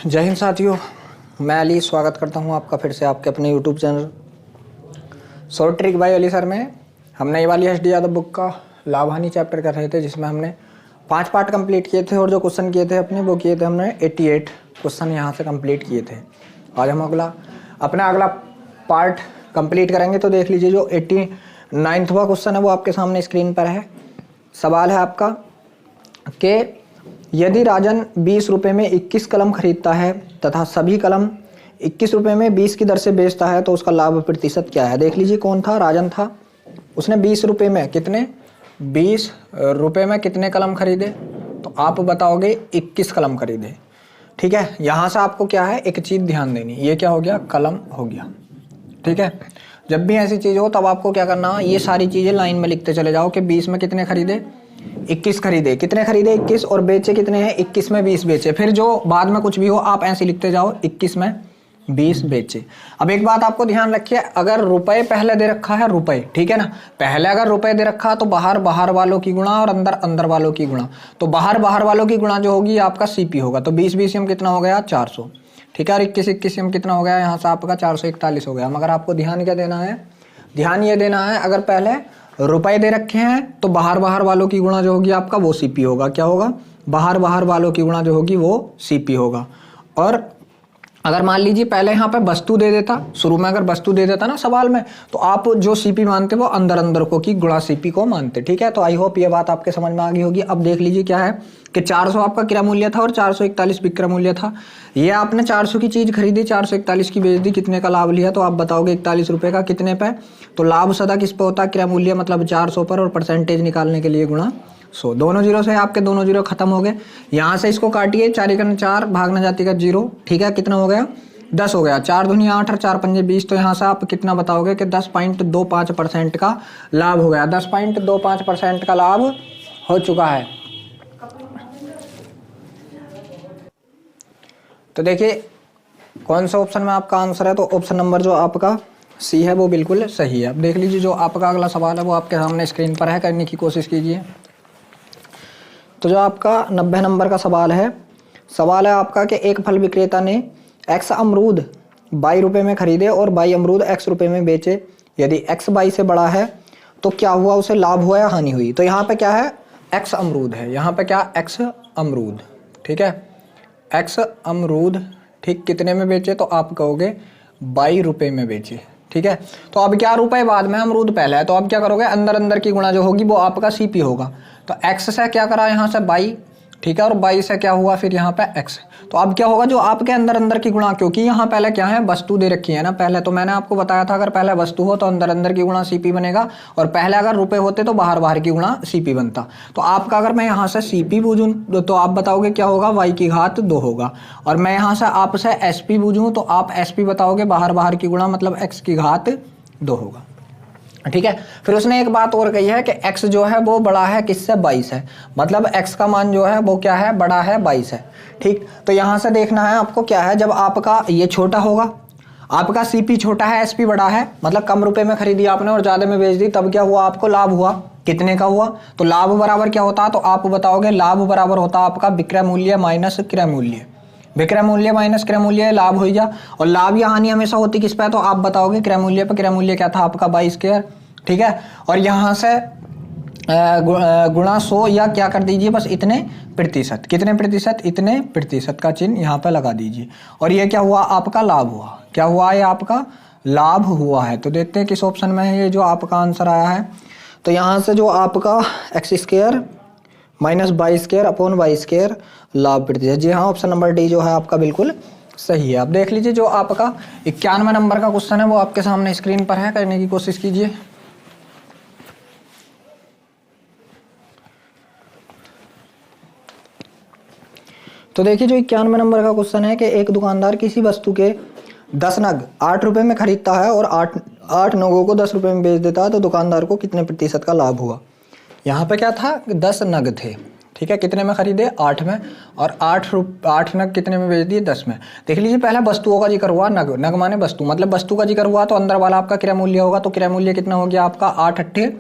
जय हिंद साथियों, मैं अली स्वागत करता हूं आपका फिर से आपके अपने YouTube channel short trick bye Ali sir में। हमने ये वाली एच डी यादव बुक का लाभ हानि चैप्टर कर रहे थे, जिसमें हमने 5 पार्ट कंप्लीट किए थे और जो क्वेश्चन किए थे अपने वो किए थे हमने 88 क्वेश्चन यहाँ से कंप्लीट किए थे। आज हम अपना अगला पार्ट कंप्लीट करेंगे। तो देख लीजिए, जो 89वां क्वेश्चन है वो आपके सामने स्क्रीन पर है। सवाल है आपका कि यदि राजन 20 रुपये में 21 कलम खरीदता है तथा सभी कलम 21 रुपये में 20 की दर से बेचता है तो उसका लाभ प्रतिशत क्या है। देख लीजिए, कौन था? राजन था। उसने 20 रुपये में कितने 20 रुपये में कितने कलम खरीदे? तो आप बताओगे 21 कलम खरीदे। ठीक है, यहाँ से आपको क्या है, एक चीज़ ध्यान देनी। ये क्या हो गया? कलम हो गया। ठीक है, जब भी ऐसी चीज़ हो तब आपको क्या करना, ये सारी चीज़ें लाइन में लिखते चले जाओ कि 20 में कितने खरीदे, 21 खरीदे। कितने खरीदे? 21। और बेचे कितने हैं? 21 में 20 बेचे। फिर जो बाद में कुछ भी हो आप ऐसे लिखते जाओ, 21 में 20 बेचे। अब एक बात आपको ध्यान रखिए, अगर रुपए पहले दे रखा है, रुपए, ठीक है ना, पहले अगर रुपए दे रखा तो बाहर वालों की गुणा और अंदर वालों की गुणा। तो बाहर वालों की गुणा जो होगी आपका सीपी होगा। तो 20 बीसीएम कितना हो गया? 400। ठीक है, और 21 में कितना हो गया? यहाँ से आपका 441 हो गया। मगर आपको ध्यान क्या देना है? ध्यान ये देना है, अगर पहले रुपए दे रखे हैं तो बाहर वालों की गुणा जो होगी आपका वो सीपी होगा। क्या होगा? बाहर वालों की गुणा जो होगी वो सीपी होगा। और अगर मान लीजिए पहले यहाँ पे वस्तु दे देता, शुरू में अगर वस्तु दे देता ना सवाल में, तो आप जो सीपी मानते वो अंदर को की गुणा सीपी को मानते। ठीक है, तो आई होप ये बात आपके समझ में आ गई होगी। अब देख लीजिए क्या है कि 400 आपका क्रय मूल्य था और 441 विक्रय मूल्य था। ये आपने 400 की चीज खरीदी, 441 की बेच दी, कितने का लाभ लिया? तो आप बताओगे 41 रुपए का। कितने पे? तो लाभ सदा किस पे होता है? क्रय मूल्य मतलब 400 पर, और परसेंटेज निकालने के लिए गुणा 100। दोनों जीरो से आपके दोनों जीरो खत्म हो गए। यहाँ से इसको काटिए, 4 भागना जाती का 0। ठीक है, कितना हो गया? 10 हो गया। 4 दूनी 8 और 4 पंजे 20। तो यहाँ से आप कितना बताओगे कि 10.25% का लाभ हो गया। 10.25% का लाभ हो चुका है। तो देखिए कौन सा ऑप्शन में आपका आंसर है। तो ऑप्शन नंबर जो आपका सी है वो बिल्कुल सही है। अब देख लीजिए, जो आपका अगला सवाल है वो आपके सामने स्क्रीन पर है, करने की कोशिश कीजिए। तो जो आपका 90 नंबर का सवाल है आपका कि एक फल विक्रेता ने एक्स अमरूद 22 रुपये में खरीदे और 22 अमरूद एक्स रुपये में बेचे। यदि एक्स 22 से बड़ा है तो क्या हुआ? उसे लाभ हुआ या हानि हुई? तो यहाँ पे क्या है? एक्स अमरूद है। यहाँ पे क्या? एक्स अमरूद। ठीक है, एक्स अमरूद। ठीक, कितने में बेचे? तो आप कहोगे 22 रुपये में बेचे। ठीक है, तो अब क्या रुपए बाद में, अमरूद पहले है। तो अब क्या करोगे? अंदर की गुणा जो होगी वो आपका सीपी होगा। तो एक्स से क्या करा यहाँ से 22, ठीक है, और 22 से क्या हुआ फिर यहाँ पे एक्स। तो अब क्या होगा? जो आपके अंदर की गुणा, क्योंकि यहाँ पहले क्या है, वस्तु दे रखी है ना पहले। तो मैंने आपको बताया था अगर पहले वस्तु हो तो अंदर की गुणा सीपी बनेगा, और पहले अगर रुपए होते तो बाहर की गुणा सीपी बनता। तो आपका अगर मैं यहाँ से सीपी बूझूं तो आप बताओगे क्या होगा? y की घात 2 होगा। और मैं यहाँ से आपसे एसपी बूझूं तो आप एसपी बताओगे बाहर की गुणा मतलब x की घात 2 होगा। ठीक है, फिर उसने एक बात और कही है कि x जो है वो बड़ा है किससे? 22 है। मतलब x का मान जो है वो क्या है? बड़ा है, 22 है। ठीक, तो यहां से देखना है आपको क्या है, जब आपका ये छोटा होगा, आपका सीपी छोटा है, एसपी बड़ा है, मतलब कम रुपए में खरीदी आपने और ज्यादा में बेच दी, तब क्या हुआ? आपको लाभ हुआ। कितने का हुआ? तो लाभ बराबर क्या होता है? तो आप बताओगे लाभ बराबर होता है आपका विक्रय मूल्य माइनस क्रय मूल्य। विक्रय मूल्य माइनस क्रय मूल्य, लाभ हो गया। और लाभ या हानि हमेशा होती किस पे? तो आप बताओगे क्रय मूल्य पे। क्रय मूल्य क्या था आपका? 22 स्क्वायर। ठीक है, और यहाँ से गुणा 100 या क्या कर दीजिए, बस इतने प्रतिशत। कितने प्रतिशत? इतने प्रतिशत का चिन्ह यहाँ पे लगा दीजिए। और ये क्या हुआ? आपका लाभ हुआ। क्या हुआ? ये आपका लाभ हुआ है। तो देखते हैं किस ऑप्शन में है ये जो आपका आंसर आया है। तो यहाँ से जो आपका x square minus 22 square upon 22 square लाभ प्रतिशत। जी हाँ, ऑप्शन नंबर डी जो है आपका बिल्कुल सही है। अब देख लीजिए, जो आपका 91 नंबर का क्वेश्चन है वो आपके सामने स्क्रीन पर है, करने की कोशिश कीजिए। तो देखिए, जो 91 नंबर का क्वेश्चन है कि एक दुकानदार किसी वस्तु के 10 नग 8 रुपये में खरीदता है और 8 नगों को 10 रुपये में बेच देता है, तो दुकानदार को कितने प्रतिशत का लाभ हुआ? यहाँ पे क्या था? 10 नग थे। ठीक है, कितने में खरीदे? 8 में, और 8 नग कितने में बेच दिए? 10 में। देख लीजिए, पहले वस्तुओं का जिक्र हुआ। नग माने वस्तु, मतलब वस्तु का जिक्र हुआ तो अंदर वाला आपका क्रय मूल्य होगा। तो क्रय मूल्य कितना हो गया आपका? 8 अट्ठे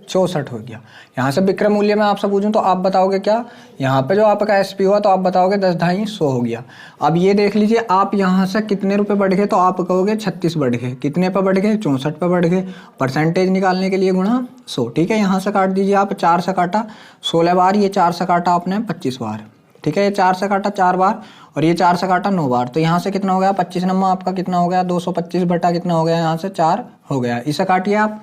64 हो गया। यहाँ से विक्रय मूल्य में आपसे पूछूं तो आप बताओगे क्या, यहाँ पे जो आपका एसपी हुआ तो आप बताओगे 10.2 हो गया। अब ये देख लीजिए आप यहाँ से कितने रुपए बढ़ गए, तो आप कहोगे 36 बढ़ गए। कितने पे बढ़ गए, 64 पे बढ़ गए। परसेंटेज निकालने के लिए गुणा 100, ठीक है। यहाँ से काट दीजिए आप, 4 से काटा 16 बार, ये 4 से काटा आपने 25 बार, ठीक है। ये 4 से काटा 4 बार और ये 4 से काटा 9 बार, तो यहाँ से कितना हो गया 25 नंबर आपका कितना हो गया 225 बटा कितना हो गया यहाँ से 4 हो गया। इसे काटिए आप,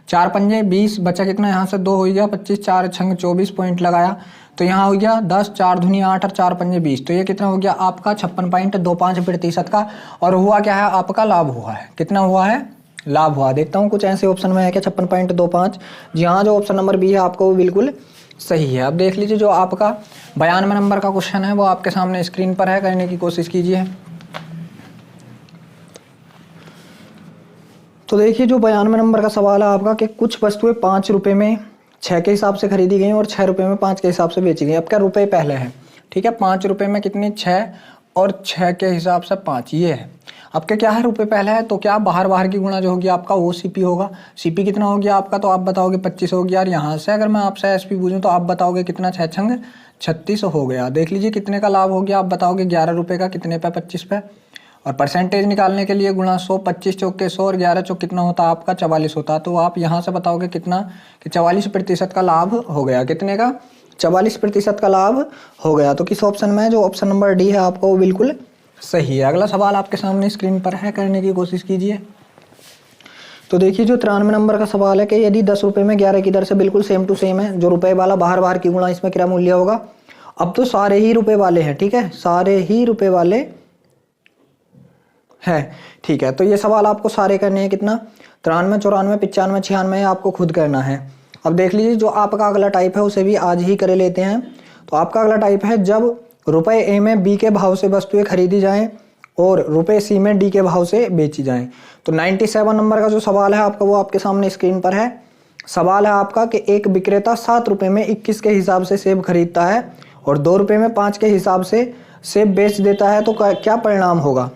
4 पंजे 20 बचा कितना यहाँ से 2 हो गया 25, 4 छंग 24 पॉइंट लगाया तो यहाँ हो गया 10, 4 दूनी 8 और 4 पंजे 20, तो ये कितना हो गया आपका 56.25% का। और हुआ क्या है आपका लाभ हुआ है, कितना हुआ है लाभ हुआ। देखता हूँ कुछ ऐसे ऑप्शन में है क्या 56.25, जी हाँ जो ऑप्शन नंबर बी है आपका वो बिल्कुल सही है। अब देख लीजिए जो आपका 92 नंबर का क्वेश्चन है वो आपके सामने स्क्रीन पर है, करने की कोशिश कीजिए। तो देखिए जो 92 नंबर का सवाल है आपका कि कुछ वस्तुएं 5 रुपए में 6 के हिसाब से खरीदी गई और 6 रुपए में 5 के हिसाब से बेची गई। अब क्या रुपए पहले है, ठीक है, 5 रुपए में कितनी 6 और 6 के हिसाब से 5, ये है। अब क्या है रुपए पहले है तो क्या बाहर की गुणा जो होगी आपका वो सीपी होगा। सीपी कितना हो गया आपका, तो आप बताओगे 25 हो गया। और यहाँ से अगर मैं आपसे एसपी पूछूं तो आप बताओगे कितना 6 छंग 36 हो गया। देख लीजिए कितने का लाभ हो गया, आप बताओगे 11 रुपए का, कितने पे 25 पे। और परसेंटेज निकालने के लिए गुणा 100, 25 चौक के 100 और 11 चौक कितना होता है आपका 44 होता है। तो आप यहाँ से बताओगे कितना कि 44% का लाभ हो गया। कितने का 44% का लाभ हो गया। तो किस ऑप्शन में है, जो ऑप्शन नंबर डी है आपका वो बिल्कुल सही है। अगला सवाल आपके सामने स्क्रीन पर है, करने की कोशिश कीजिए। तो देखिए जो 93 नंबर का सवाल है कि यदि 10 रुपए में 11 की दर से बिल्कुल सेम टू सेम है, जो रुपए वाला बाहर की गुणा इसमें क्या मूल्य होगा। अब तो सारे ही रुपए वाले हैं, ठीक है, सारे ही रुपए वाले है, ठीक है। तो ये सवाल आपको सारे करने हैं, कितना 93, 94, 95, 96 आपको खुद करना है। अब देख लीजिए जो आपका अगला टाइप है उसे भी आज ही कर लेते हैं। तो आपका अगला टाइप है जब रुपए ए में बी के भाव से वस्तुएं खरीदी जाएं और रुपए सी में डी के भाव से बेची जाएं। तो 97 नंबर का जो सवाल है आपका वो आपके सामने स्क्रीन पर है। सवाल है आपका कि एक विक्रेता 7 रुपए में 21 के हिसाब से सेब खरीदता है और 2 रुपए में 5 के हिसाब से सेब बेच देता है, तो क्या परिणाम होगा।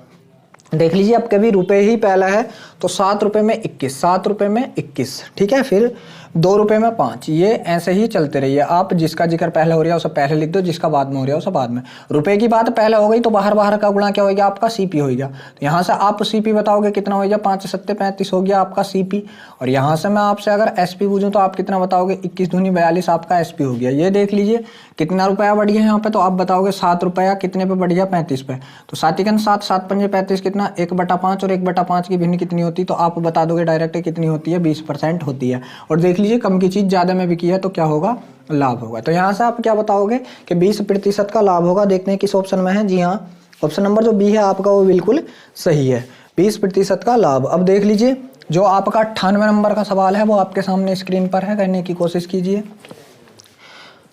देख लीजिए अब कभी रुपए ही पहला है तो 7 रुपए में 21, 7 रुपए में 21, ठीक है, फिर 2 रुपए में 5, ये ऐसे ही चलते रहिए। आप जिसका जिक्र पहले हो रहा है उसे पहले लिख दो, जिसका बाद में हो रहा है उसे बाद में। रुपए की बात पहले हो गई तो बाहर का गुणा क्या हो गया आपका सीपी हो गया। तो यहाँ से आप सीपी बताओगे कितना हो गया 5 7 35 हो गया आपका सीपी। और यहाँ से मैं आपसे अगर एसपी पूछूं तो आप कितना बताओगे 21 दूनी 42 आपका एसपी हो गया। ये देख लीजिए कितना रुपया बढ़ गया यहाँ पे, तो आप बताओगे 7 रुपया कितने पे बढ़ गया 35 पे। तो 7 × 7 7 पंजे 35 कितना 1/5 और 1/5 की भिन्न कितनी होती है, तो आप बता दोगे डायरेक्ट कितनी होती है 20% होती है। और देख लीजिए कम की चीज ज्यादा में बिकी है तो क्या होगा लाभ होगा। तो यहाँ से आप क्या बताओगे कि 20% का लाभ होगा। देखते हैं किस ऑप्शन में है, जी हाँ ऑप्शन नंबर जो बी है आपका वो बिल्कुल सही है, 20% का लाभ। अब देख लीजिए जो आपका 98 नंबर का सवाल है वो आपके सामने स्क्रीन पर है, करने की कोशिश कीजिए।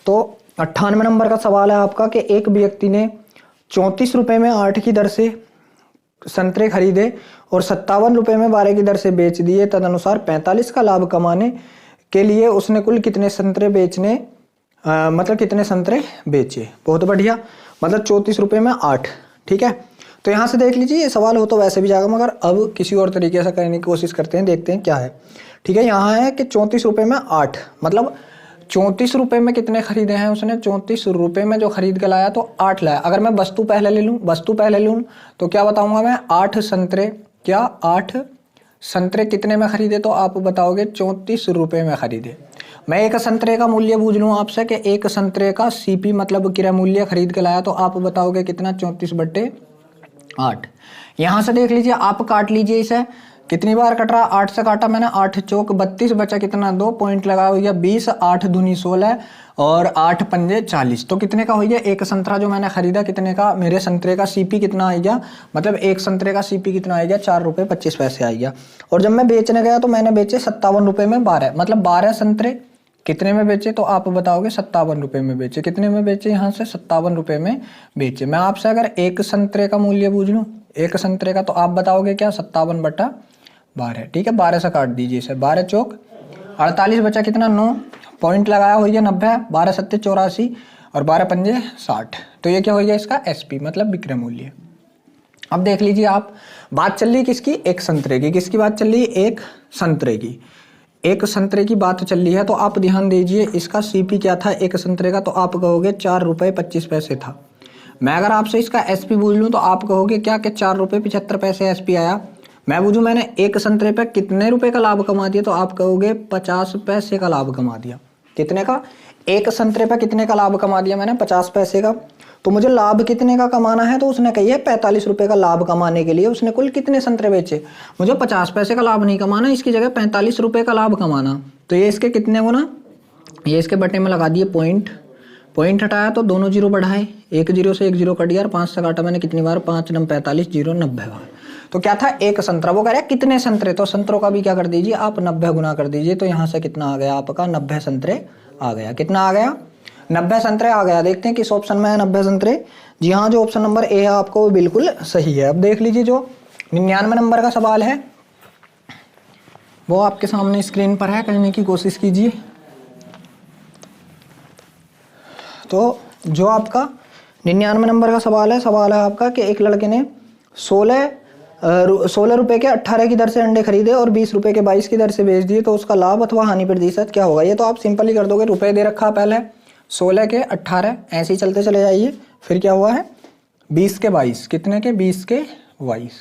तो 98 नंबर का सवाल है आपका कि एक व्यक्ति ने 34 रुपए में 8 की दर से संतरे खरीदे और 57 रुपए में 12 की दर से बेच दिए, तदनुसार 45 का लाभ कमाने के लिए उसने कुल कितने संतरे बेचने मतलब कितने संतरे बेचे। बहुत बढ़िया, मतलब 34 रुपए में 8, ठीक है। तो यहाँ से देख लीजिए ये सवाल हो तो वैसे भी जाएगा, मगर अब किसी और तरीके से करने की कोशिश करते हैं, देखते हैं क्या है, ठीक है। यहाँ है कि 34 रुपए में 8, मतलब 34 रुपए में कितने खरीदे हैं उसने, 34 रुपए में जो खरीद के लाया तो 8 लाया। अगर मैं वस्तु पहले ले लूँ तो क्या बताऊंगा मैं 8 संतरे, क्या 8 संतरे कितने में खरीदे, तो आप बताओगे 34 रुपए में खरीदे। मैं एक संतरे का मूल्य पूछ लूँ आपसे कि एक संतरे का सीपी मतलब क्रय मूल्य खरीद के लाया, तो आप बताओगे कितना 34/8। यहाँ से देख लीजिए आप काट लीजिए इसे, कितनी बार कट रहा, 8 से काटा मैंने, 8 चौक 32 बचा कितना 2 पॉइंट लगा हो गया 20, 8 दूनी 16 और 8 पंजे 40। तो कितने का हो गया एक संतरा जो मैंने खरीदा, कितने का मेरे संतरे का सीपी कितना आ गया, मतलब एक संतरे का सीपी कितना आ गया 4 रुपये 25 पैसे आ गया। और जब मैं बेचने गया तो मैंने बेचे 57 रुपये में 12, मतलब 12 संतरे कितने में बेचे, तो आप बताओगे 57 रुपये में बेचे। कितने में बेचे, यहाँ से 57 रुपये में बेचे। मैं आपसे अगर एक संतरे का मूल्य पूछ लूँ, एक संतरे का, तो आप बताओगे क्या 57/12, ठीक है। 12 से काट दीजिए इसे, 12 चौक 48 बचा कितना 9 पॉइंट लगाया हो गया 90, 12 सत्ते 84 और 12 पंजे 60। तो ये क्या हो गया इसका एसपी मतलब विक्रय मूल्य। अब देख लीजिए आप, बात चल रही किसकी, एक संतरे की, किसकी बात चल रही है, एक संतरे की। एक संतरे की बात चल रही है तो आप ध्यान दीजिए, इसका सीपी क्या था एक संतरे का, तो आप कहोगे 4 रुपये 25 पैसे था। मैं अगर आपसे इसका एसपी पूछ लूँ तो आप कहोगे क्या कि 4 रुपये 75 पैसे एसपी आया। मैं पूछूं मैंने एक संतरे पे कितने रुपए का लाभ कमा दिया, तो आप कहोगे 50 पैसे का लाभ कमा दिया। कितने का? एक संतरे पे कितने का लाभ कमा दिया मैंने? 50 पैसे का। तो मुझे लाभ कितने का कमाना है, तो उसने कही है 45 रुपए का लाभ कमाने के लिए उसने कुल कितने संतरे बेचे। मुझे 50 पैसे का लाभ नहीं कमाना, इसकी जगह 45 रुपए का लाभ कमाना। तो ये इसके कितने गुना, ये इसके बटे में लगा दिए पॉइंट हटाया तो दोनों जीरो बढ़ाए, एक जीरो से एक जीरो कट गया और 5 से काटा मैंने कितनी बार, 5 नम 45, जीरो 90 बार। तो क्या था एक संतरा, वो कह रहा है कितने संतरे, तो संतरों का भी क्या कर दीजिए आप 90 गुना कर दीजिए। तो यहाँ से कितना आ गया आपका 90 संतरे आ गया। कितना आ गया? 90 संतरे आ गया। देखते हैं किस ऑप्शन में है 90 संतरे। जी हाँ, जो ऑप्शन नंबर ए है आपको वो बिल्कुल सही है। अब देख लीजिए जो 99 नंबर का सवाल है वो आपके सामने स्क्रीन पर है, करने की कोशिश कीजिए। तो जो आपका 99 नंबर का सवाल है आपका कि एक लड़के ने 16 रुपए के 18 की दर से अंडे खरीदे और 20 रुपए के 22 की दर से बेच दिए, तो उसका लाभ अथवा हानि प्रतिशत क्या होगा। ये तो आप सिंपल ही कर दोगे, रुपए दे रखा पहले 16 के 18, ऐसे ही चलते चले जाइए। फिर क्या हुआ है 20 के 22, कितने के 20 के 22,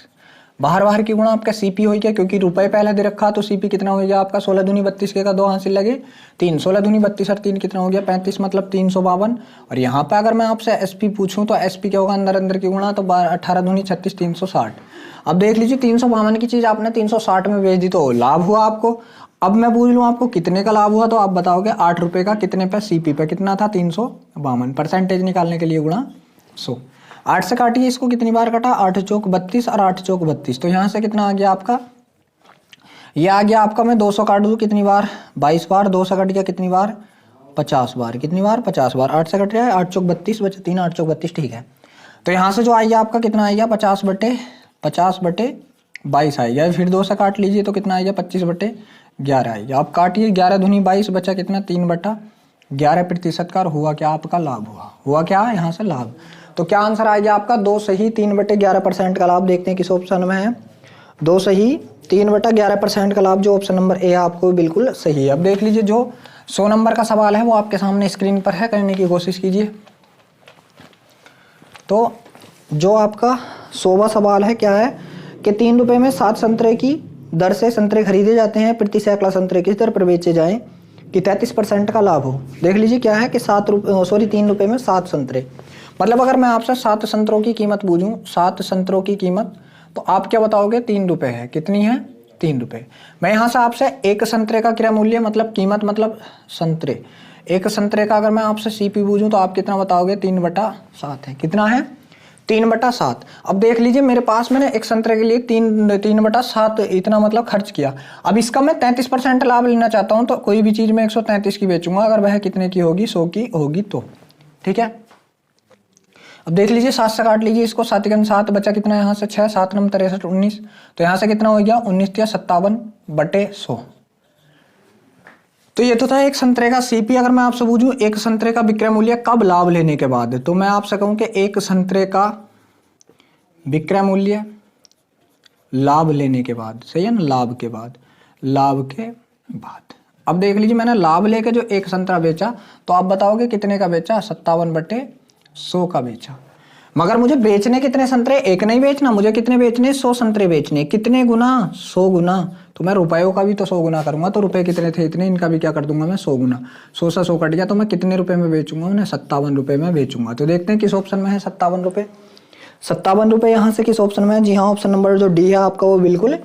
बाहर की गुणा आपका सीपी हो गया, क्योंकि रुपए पहले दे रखा तो सीपी कितना हो गया आपका 16 दूनी 32 के का 2 हासिल लगे 3, 16 दूनी 32 और 3 कितना हो गया 35, मतलब 352। और यहाँ पे अगर मैं आपसे एसपी पूछूं तो एसपी क्या होगा, अंदर की गुणा, तो 18 दूनी 36, 360। अब देख लीजिए 352 की चीज आपने 360 में बेच दी तो लाभ हुआ आपको। अब मैं पूछ लूँ आपको कितने का लाभ हुआ, तो आप बताओगे 8 रुपए का, कितने पे सीपी पे कितना था 352, परसेंटेज निकालने के लिए गुणा 100। 8 से काटिए इसको, कितनी बार कटा 8 चौक 32 और 8 चौक 32, तो यहाँ से कितना आ गया आपका, ये आ गया आपका, मैं 200 काट दूँ कितनी बार 22 बार, 2 से कट गया कितनी बार 50 बार, कितनी बार 50 बार, 8 से कट रहा है 8 चौक 32 बचे 3, 8 चौक 32, ठीक है। तो यहाँ से जो आएगा आपका कितना आएगा 50 बटे 22 आएगा। फिर 2 से काट लीजिए तो कितना आएगा 25 बटे 11 आएगा। आप काटिए 11 दूनी 22 बचा कितना 3/11% का, हुआ क्या आपका लाभ हुआ क्या यहाँ से लाभ। तो क्या आंसर आएगा आपका 2 सही 3/11% का लाभ। देखते हैं किस ऑप्शन में है, 2 सही 3/11% का लाभ, जो ऑप्शन नंबर ए आपको बिल्कुल सही है। अब देख लीजिए जो 100 नंबर का सवाल है वो आपके सामने स्क्रीन पर है, करने की कोशिश कीजिए। तो जो आपका 100वां सवाल है क्या है कि 3 रुपए में 7 संतरे की दर से संतरे खरीदे जाते हैं, प्रति सैकड़ा संतरे किस दर पर बेचे जाएं कि 33% का लाभ हो। देख लीजिए क्या है कि 3 रुपए में 7 संतरे, मतलब अगर मैं आपसे 7 संतरों की कीमत पूछूं, 7 संतरों की कीमत, तो आप क्या बताओगे 3 रुपए है, कितनी है 3 रुपए। मैं यहाँ से आपसे एक संतरे का क्रय मूल्य मतलब कीमत मतलब संतरे, एक संतरे का अगर मैं आपसे सीपी पूछूं तो आप कितना बताओगे 3/7 है, कितना है 3/7। अब देख लीजिए मेरे पास मैंने एक संतरे के लिए 3/7 इतना मतलब खर्च किया। अब इसका मैं 33% लाभ लेना चाहता हूं, तो कोई भी चीज मैं 133 की बेचूंगा अगर वह कितने की होगी 100 की होगी तो, ठीक है। अब देख लीजिए 7 से काट लीजिए इसको, 7 के 7 बचा कितना यहाँ से 6, 7 नम 63 19, तो यहाँ से कितना हो गया 19 या 57/100। तो ये तो था एक संतरे का सीपी। अगर मैं आपसे पूछूं एक संतरे का विक्रय मूल्य कब लाभ लेने के बाद, तो मैं आपसे कहूं कि एक संतरे का विक्रय मूल्य लाभ लेने के बाद, सही है ना, लाभ के बाद। अब देख लीजिए मैंने लाभ लेके जो एक संतरा बेचा, तो आप बताओगे कितने का बेचा 57/100 का बेचा। मगर मुझे बेचने कितने संतरे, एक नहीं बेचना, मुझे कितने बेचने 100 संतरे बेचने, कितने गुना 100 गुना। तो मैं रुपयों का भी तो 100 गुना करूंगा, तो रुपए कितने थे इतने, इनका भी क्या कर दूंगा मैं 100 गुना, 100 से 100 कट गया, तो मैं कितने रुपए में बेचूंगा, उन्हें 57 रुपए में बेचूंगा। तो देखते हैं किस ऑप्शन में है 57 रुपए। 57 रुपए यहाँ से किस ऑप्शन में है, जी हाँ ऑप्शन नंबर जो डी है आपका वो बिल्कुल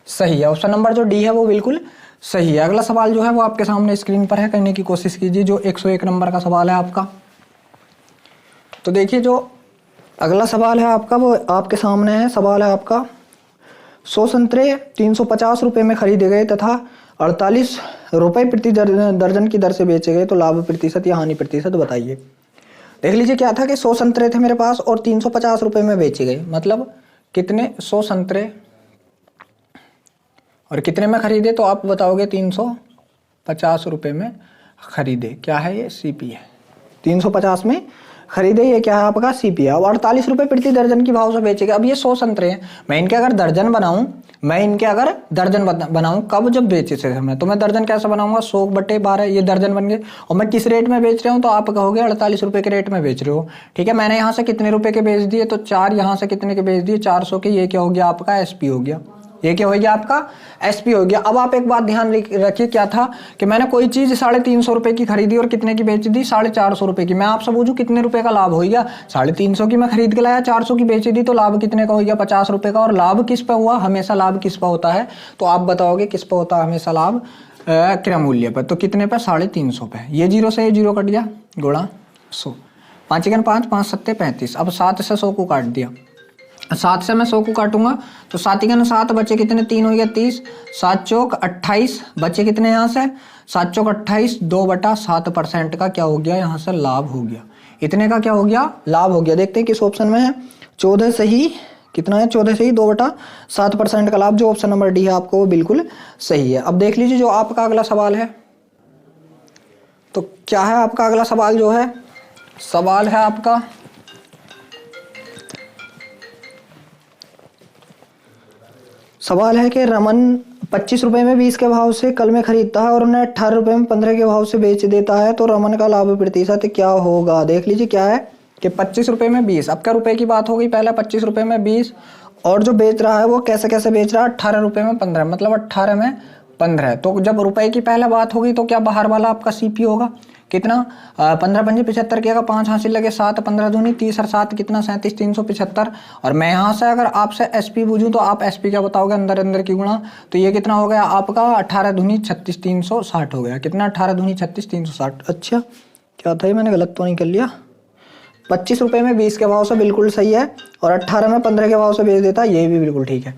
सही है, ऑप्शन नंबर जो डी है वो बिल्कुल सही है। अगला सवाल जो है वो आपके सामने स्क्रीन पर है, करने की कोशिश कीजिए, जो 101 नंबर का सवाल है आपका। तो देखिए जो अगला सवाल है आपका वो आपके सामने है, सवाल है आपका 100 संतरे 350 रुपए में खरीदे गए तथा 48 रुपए प्रति दर्जन की दर से बेचे गए, तो लाभ प्रतिशत या हानि प्रतिशत बताइए। देख लीजिए क्या था कि 100 संतरे थे मेरे पास और 350 रुपए में बेचे गए, मतलब कितने 100 संतरे और कितने में खरीदे, तो आप बताओगे 350 रुपए में खरीदे, क्या है ये सीपी है, 350 में खरीदे, ये क्या है आपका सीपी है। अब 48 रुपए प्रति दर्जन की भाव से बेचेगा। अब ये 100 संतरे हैं, मैं इनके अगर दर्जन बनाऊं मैं इनके अगर दर्जन बनाऊं कब, जब बेचे से समय, तो मैं दर्जन कैसे बनाऊंगा, 100/12 ये दर्जन बन गए। और मैं किस रेट में बेच रहा हूं, तो आप कहोगे 48 रुपए के रेट में बेच रहे हो। ठीक है, मैंने यहाँ से कितने रुपए के बेच दिए, तो 4 यहाँ से कितने के बेच दिए, 400 के। ये क्या हो गया आपका एसपी हो गया, ये क्या हो गया आपका एसपी हो गया। अब आप एक बात ध्यान रखिए, क्या था कि मैंने कोई चीज 350 रुपए की खरीदी और कितने की बेच दी, 450 रुपए की। मैं आपसे पूछूं कितने रुपए का लाभ हो गया, 350 की मैं खरीद के लाया, 400 की बेच दी, तो लाभ कितने का हो गया, 50 रुपए का। और लाभ किस पे हुआ, हमेशा लाभ किस पे होता है, तो आप बताओगे किस पे होता है हमेशा लाभ, क्रय मूल्य पर। तो कितने पे, 350 पे। ये 0 से ये 0 कट गया, गुणा 100, 5 × 5 5 7 35। अब 7 से 100 को काट दिया, 7 से मैं 100 को काटूंगा तो 7 × 7 बचे कितने, 3 हो गया 30, 7 चौक 28, बचे कितने यहाँ से, 7 चौक 28, 2/7% का क्या हो गया यहाँ से लाभ हो गया। इतने का क्या हो गया, लाभ हो गया। देखते हैं किस ऑप्शन में है, 14 सही, कितना है 14 सही, 2/7% का लाभ। जो ऑप्शन नंबर डी है आपको वो बिल्कुल सही है। अब देख लीजिए जो आपका अगला सवाल है, तो क्या है आपका अगला सवाल, जो है सवाल है आपका, सवाल है कि रमन 25 रुपए में 20 के भाव से कल में खरीदता है और उन्हें 18 रुपए में 15 के भाव से बेच देता है, तो रमन का लाभ प्रतिशत क्या होगा। देख लीजिए क्या है कि 25 रुपए में 20, अब क्या रुपए की बात हो गई, पहले 25 रुपए में 20, और जो बेच रहा है वो कैसे कैसे बेच रहा है, 18 रुपए में 15, मतलब 18 में 15। तो जब रुपए की पहले बात होगी तो क्या बाहर वाला आपका सीपी होगा, कितना, 15 पंजे 75 किया, 5 हासिल लगे 7, 15 दूनी 30 और 7 कितना, 37, 375। और मैं यहाँ से अगर आपसे एसपी पूछूं तो आप एसपी क्या बताओगे, अंदर अंदर की गुणा, तो ये कितना हो गया आपका, 18 दूनी 36, 360 हो गया, कितना, 18 दूनी 36, 360। अच्छा क्या था ये, मैंने गलत तो नहीं कर लिया, 25 रुपए में 20 के भाव से बिल्कुल सही है, और 18 में 15 के भाव से बेच देता है, ये भी बिल्कुल ठीक है।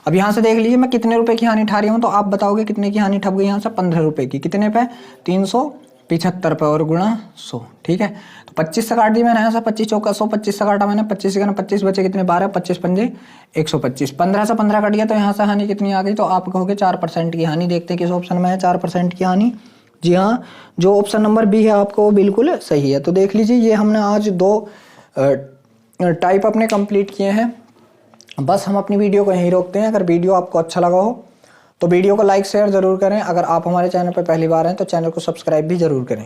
अब यहाँ से देख लीजिए मैं कितने रुपए की हानि उठा रही हूँ, तो आप बताओगे कितने की हानि ठप गई यहाँ से, 15 रुपए की, कितने पे, 375 पे, और गुणा 100। ठीक है, तो 25 से काट दी मैंने यहाँ से, 25 चौका 100, 25 से काटा मैंने, 25 × 25 बचे कितने, 12, 25 पंजे 125, 15 से 15 कट गया, तो यहाँ से हानि कितनी आ गई, तो आप कहोगे 4% की हानि। देखते हैं किस ऑप्शन में है 4% की हानि। जी हाँ, जो ऑप्शन नंबर बी है आपको वो बिल्कुल सही है। तो देख लीजिए ये हमने आज 2 टाइप अपने कंप्लीट किए हैं। बस हम अपनी वीडियो को यहीं रोकते हैं। अगर वीडियो आपको अच्छा लगा हो तो वीडियो को लाइक शेयर ज़रूर करें। अगर आप हमारे चैनल पर पहली बार हैं तो चैनल को सब्सक्राइब भी ज़रूर करें।